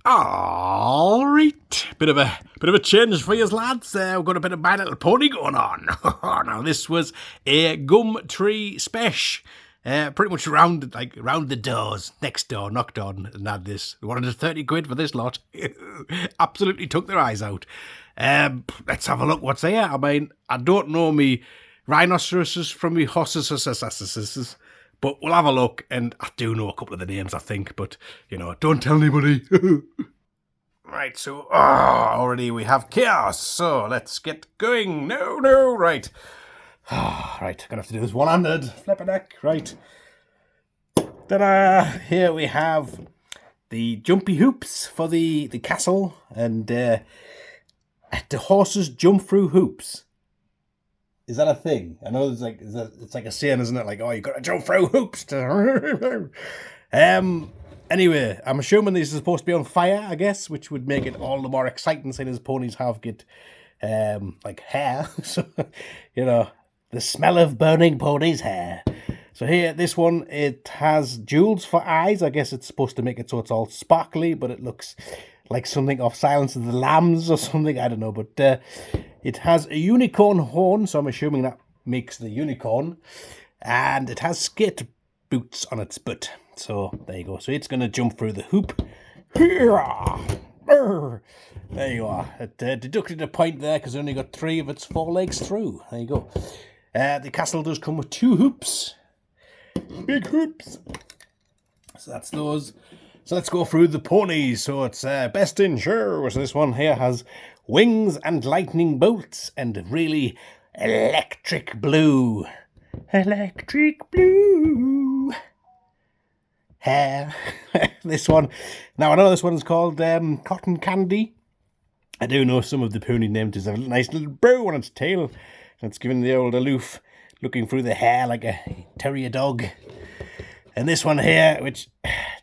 All right, bit of a change for you lads. We've got a bit of My Little Pony going on. Now this was a gumtree special. Pretty much round the doors, next door, knocked on and had this. We wanted 30 quid for this lot. Absolutely took their eyes out. Let's have a look what's here. I mean, I don't know me rhinoceroses from me horses, but we'll have a look, and I do know a couple of the names, I think, but, don't tell anybody. Right, so, already we have chaos, so let's get going. No, right. Right, gonna have to do this one-handed. Flip a neck, right. Ta-da! Here we have the jumpy hoops for the castle, and the horses jump through hoops. Is that a thing? I know it's like a saying, isn't it? Like, oh, you got to jump through hoops. Anyway, I'm assuming these are supposed to be on fire, I guess, which would make it all the more exciting, seeing as ponies have hair. So, the smell of burning ponies' hair. So here, this one, it has jewels for eyes. I guess it's supposed to make it so it's all sparkly, but it looks like something off Silence of the Lambs or something. I don't know, but it has a unicorn horn, so I'm assuming that makes the unicorn. And it has skate boots on its butt. So there you go. So it's going to jump through the hoop. There you are. It deducted a point there because it only got 3 of its 4 legs through. There you go. The castle does come with 2 hoops. Big hoops. So that's those. So let's go through the ponies. So it's best in show. So this one here has wings and lightning bolts and really electric blue. Electric blue hair. This one. Now I know this one's called Cotton Candy. I do know some of the pony names. There's a nice little bow on its tail. It's giving the old aloof, looking through the hair like a terrier dog. And this one here, which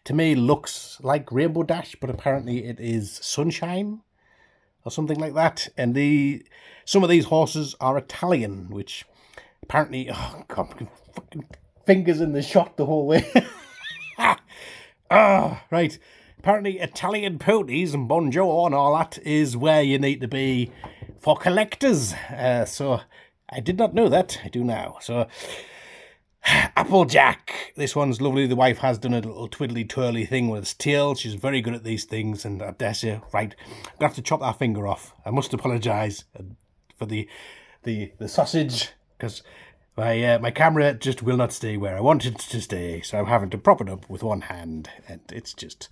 to me looks like Rainbow Dash, but apparently it is Sunshine or something like that. And some of these horses are Italian, which apparently, oh God, fucking fingers in the shot the whole way. Right. Apparently Italian ponies and Bonjour and all that is where you need to be for collectors. So I did not know that. I do now. So Applejack. This one's lovely. The wife has done a little twiddly-twirly thing with its tail. She's very good at these things, and I dare say, right, I'm going to have to chop that finger off. I must apologise for the sausage, because my camera just will not stay where I want it to stay, so I'm having to prop it up with one hand, and it's just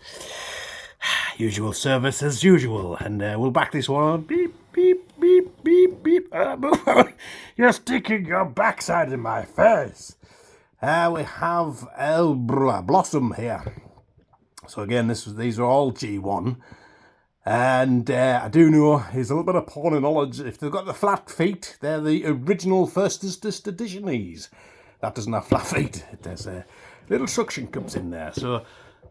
usual service as usual. And we'll back this one on. Beep, beep, beep, beep, beep. Move on. You're sticking your backside in my face. We have Blossom here. So again, these are all G1. And I do know he's a little bit of pony knowledge. If they've got the flat feet, they're the original firstest editiones. That doesn't have flat feet. There's little suction cups in there. So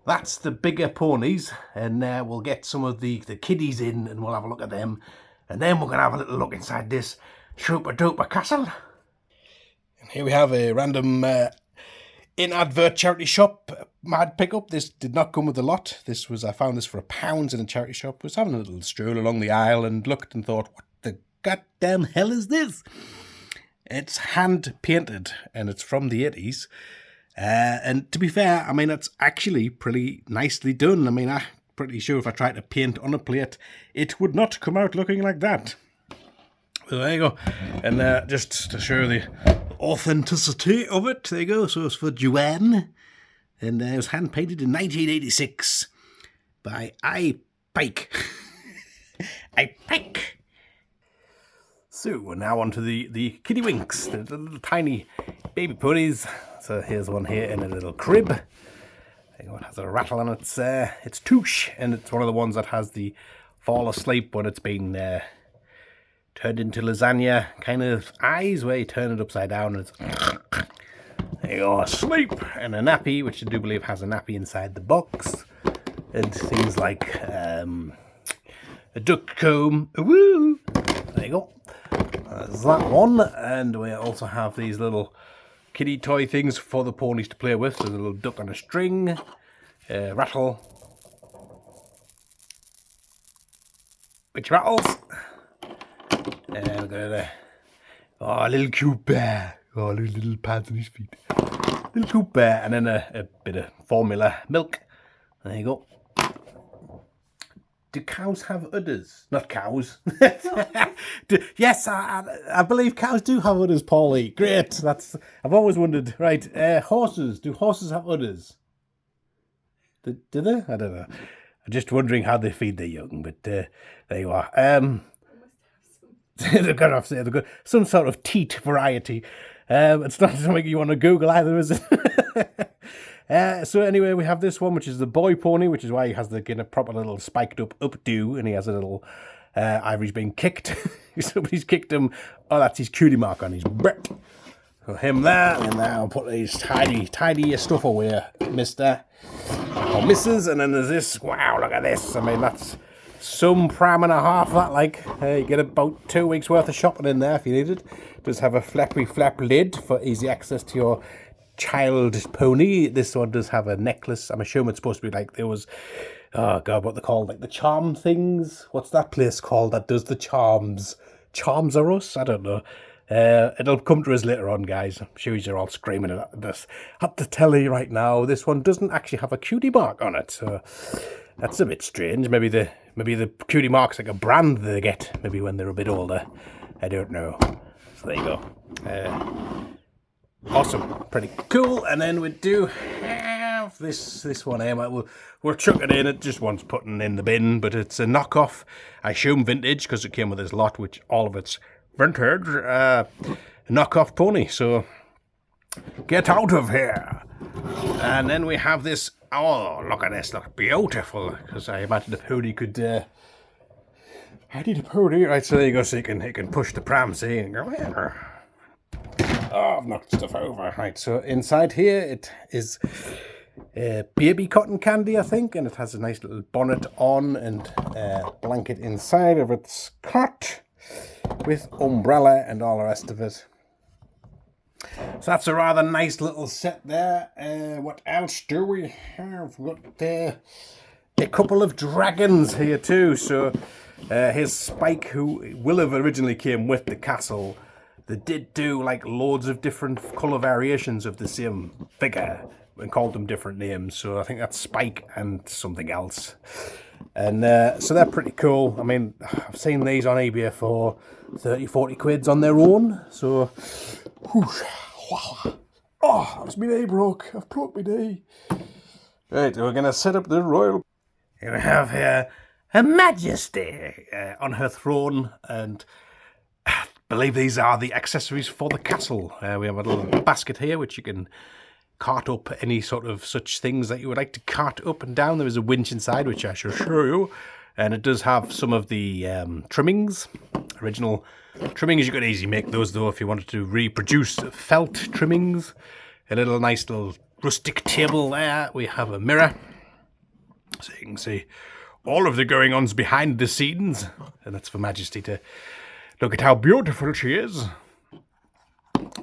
that's the bigger ponies. And we'll get some of the kiddies in and we'll have a look at them. And then we're going to have a little look inside this super-duper castle. And here we have a random in-advert charity shop mad pickup. This did not come with a lot. I found this for £1 in a charity shop. I was having a little stroll along the aisle and looked and thought, what the goddamn hell is this? It's hand-painted and it's from the 80s. And to be fair, I mean, it's actually pretty nicely done. I mean, I'm pretty sure if I tried to paint on a plate, it would not come out looking like that. So there you go. And just to show the authenticity of it, there you go. So it's for Joanne. And it was hand-painted in 1986 by I. Pike. I. Pike. So we're now on to the Kitty Winks, the little tiny baby ponies. So here's one here in a little crib. There you go. It has a rattle on its touche, and it's one of the ones that has the fall asleep when it's been turned into lasagna kind of eyes, where you turn it upside down and it's there you go, asleep. And a nappy, which I do believe has a nappy inside the box, and things like a duck comb. Woo! There you go. There's that one. And we also have these little kiddie toy things for the ponies to play with. So a little duck on a string, rattle, which rattles. And we've got a little cute bear. Oh, little pads on his feet. Little cute bear, and then a bit of formula milk. There you go. Do cows have udders? Not cows. Yes, I believe cows do have udders, Paulie. Great. I've always wondered. Right, horses. Do horses have udders? Do they? I don't know. I'm just wondering how they feed their young, but there you are. They've got some sort of teat variety. It's not something you want to Google either, is it? So anyway, we have this one, which is the boy pony, which is why he has the kind of proper little spiked up updo, and he has a little Ivory's being kicked. Somebody's kicked him. Oh, that's his cutie mark on his butt. So him there, and then I'll put these tidy stuff away, mister or missus, and then there's this. Wow, look at this. I mean, that's some pram and a half, that, like. You get about 2 weeks worth of shopping in there if you need it. Does have a flappy flap lid for easy access to your child pony. This one does have a necklace. I'm assuming it's supposed to be like there was, oh god, what they're called, like the charm things. What's that place called that does the charms? Charms Are Us? I don't know. It'll come to us later on, guys. I'm sure you're all screaming at this at the telly right now. This one doesn't actually have a cutie mark on it, so that's a bit strange. Maybe the cutie mark's like a brand they get maybe when they're a bit older. I don't know. So there you go. Awesome, pretty cool. And then we do have this one here. We'll chuck it in. It just wants putting in the bin, but it's a knockoff. I assume vintage because it came with this lot, which all of it's vintage. Knockoff pony. So get out of here. And then we have this. Oh, look at this! Look beautiful. Because I imagine the pony could. I need a pony, right? So there you go. So he can push the pram. See, and go here. Oh, I've knocked stuff over. Right, so inside here it is baby cotton candy, I think, and it has a nice little bonnet on and blanket inside of its cot with umbrella and all the rest of it. So that's a rather nice little set there. What else do we have? We've got a couple of dragons here too. So here's Spike, who will have originally came with the castle. They did do like loads of different colour variations of the same figure and called them different names. So I think that's Spike and something else. And so they're pretty cool. I mean, I've seen these on eBay for 30, 40 quids on their own. So, whoosh, wow. Oh, that's my knee broke. I've broke my knee. Right, we're going to set up the royal. Here we have here Her Majesty on her throne, and believe these are the accessories for the castle. We have a little basket here which you can cart up any sort of such things that you would like to cart up and down. There is a winch inside which I shall show you, and it does have some of the trimmings, original trimmings. You could easily make those though if you wanted to reproduce felt trimmings. A little nice little rustic table there. We have a mirror so you can see all of the going-ons behind the scenes, and that's for Majesty to look at how beautiful she is.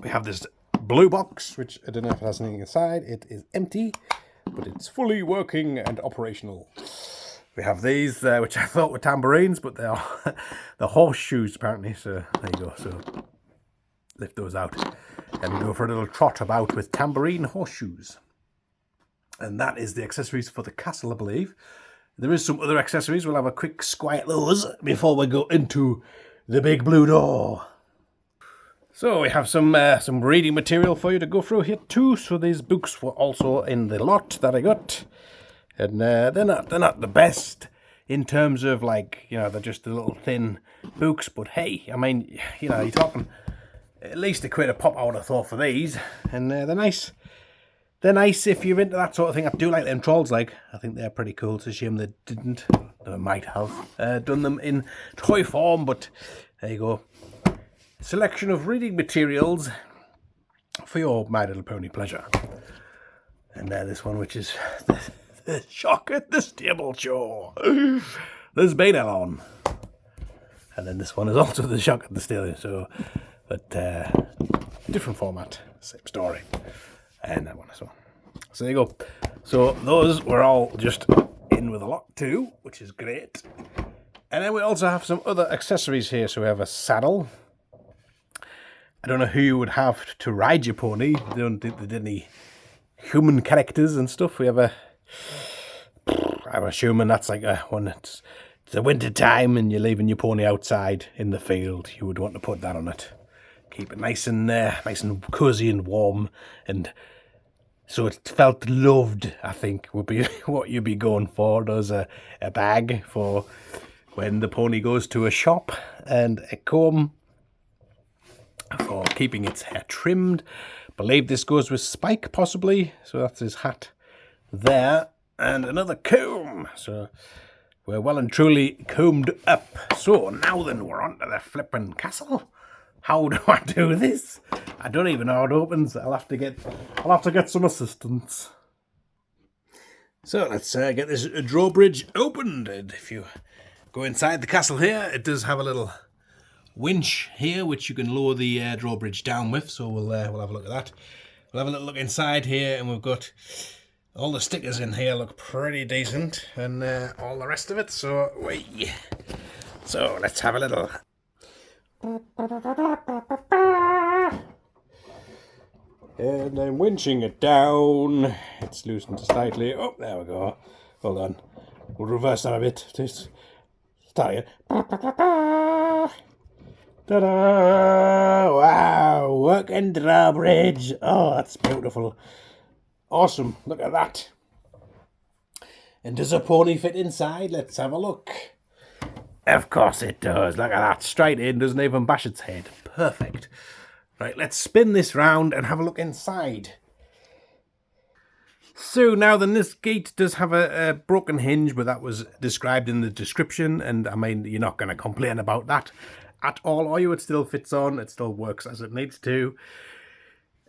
We have this blue box, which I don't know if it has anything inside. It is empty, but it's fully working and operational. We have these, which I thought were tambourines, but they are the horseshoes apparently. So there you go. So lift those out and go for a little trot about with tambourine horseshoes. And that is the accessories for the castle, I believe. There is some other accessories. We'll have a quick squat at those before we go into the big blue door. So we have some reading material for you to go through here too. So these books were also in the lot that I got, and they're not the best in terms of, like, you know, they're just the little thin books. But hey, I mean, you know, you're talking at least a quid a pop, I would have thought, for these, and they're nice. They're nice if you're into that sort of thing. I do like them trolls, like. I think they're pretty cool. It's a shame they didn't. They might have done them in toy form, but there you go. Selection of reading materials for your My Little Pony pleasure. And this one, which is the Shock at the Stable Show. There's Bainel on. And then this one is also the Shock at the Stable Show, but different format, same story. And that one as well. So there you go. So those were all just in with a lot too, which is great. And then we also have some other accessories here. So we have a saddle. I don't know who you would have to ride your pony. I don't think they did any human characters and stuff. We have I'm assuming that's like when it's the winter time and you're leaving your pony outside in the field. You would want to put that on it. Keep it nice and cozy and warm, and so it felt loved, I think, would be what you'd be going for. There's a bag for when the pony goes to a shop, and a comb for keeping its hair trimmed. Believe this goes with Spike, possibly. So that's his hat there. And another comb. So we're well and truly combed up. So now then, we're on to the flipping castle. How do I do this? I don't even know how it opens. I'll have to get some assistance. So let's get this drawbridge opened. And if you go inside the castle here, it does have a little winch here which you can lower the drawbridge down with. So we'll have a look at that. We'll have a little look inside here, and we've got all the stickers in here look pretty decent, and all the rest of it. So let's have a little. And I'm winching it down. It's loosened slightly. Oh, there we go. Hold on. We'll reverse that a bit. Just start again. Ta-da! Wow! Working drawbridge. Oh, that's beautiful. Awesome. Look at that. And does a pony fit inside? Let's have a look. Of course it does. Look at that. Straight in. Doesn't even bash its head. Perfect. Right, let's spin this round and have a look inside. So now then, this gate does have a broken hinge, but that was described in the description, and I mean, you're not going to complain about that at all, are you? It still fits on. It still works as it needs to.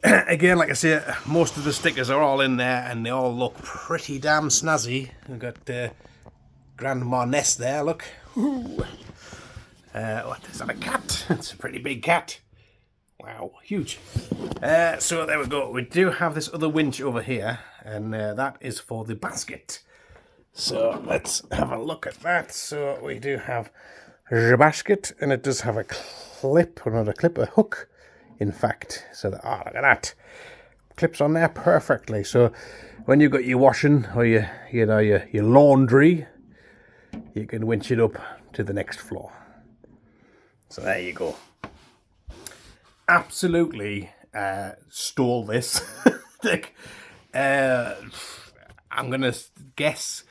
Again, like I say, most of the stickers are all in there, and they all look pretty damn snazzy. We've got Grandma Ness there, look. What is that, a cat? It's a pretty big cat. Wow, huge. So there we go. We do have this other winch over here, and that is for the basket. So let's have a look at that. So we do have the basket, and it does have a clip, or not a clip, a hook, in fact. So that, oh, look at that. Clips on there perfectly. So when you've got your washing or your laundry, you can winch it up to the next floor. So there you go. Absolutely stole this. I'm going to guess,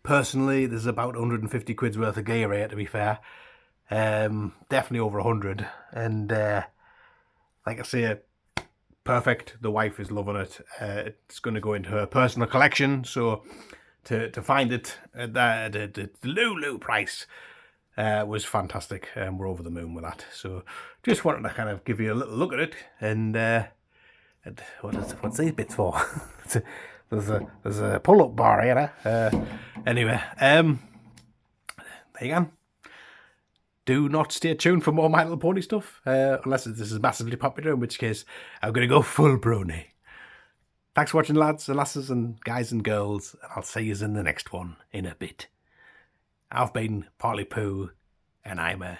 personally, there's about 150 quid's worth of gear here, to be fair. Definitely over 100. And like I say, perfect. The wife is loving it. It's going to go into her personal collection. So to find it at the low price was fantastic, and we're over the moon with that. So just wanted to kind of give you a little look at it, and what's these bits for? there's a pull-up bar here. Anyway, there you go. Do not stay tuned for more My Little Pony stuff, unless this is massively popular, in which case I'm going to go full brony. Thanks for watching, lads and lasses and guys and girls, and I'll see you in the next one in a bit. I've been Polly Poo, and I'm a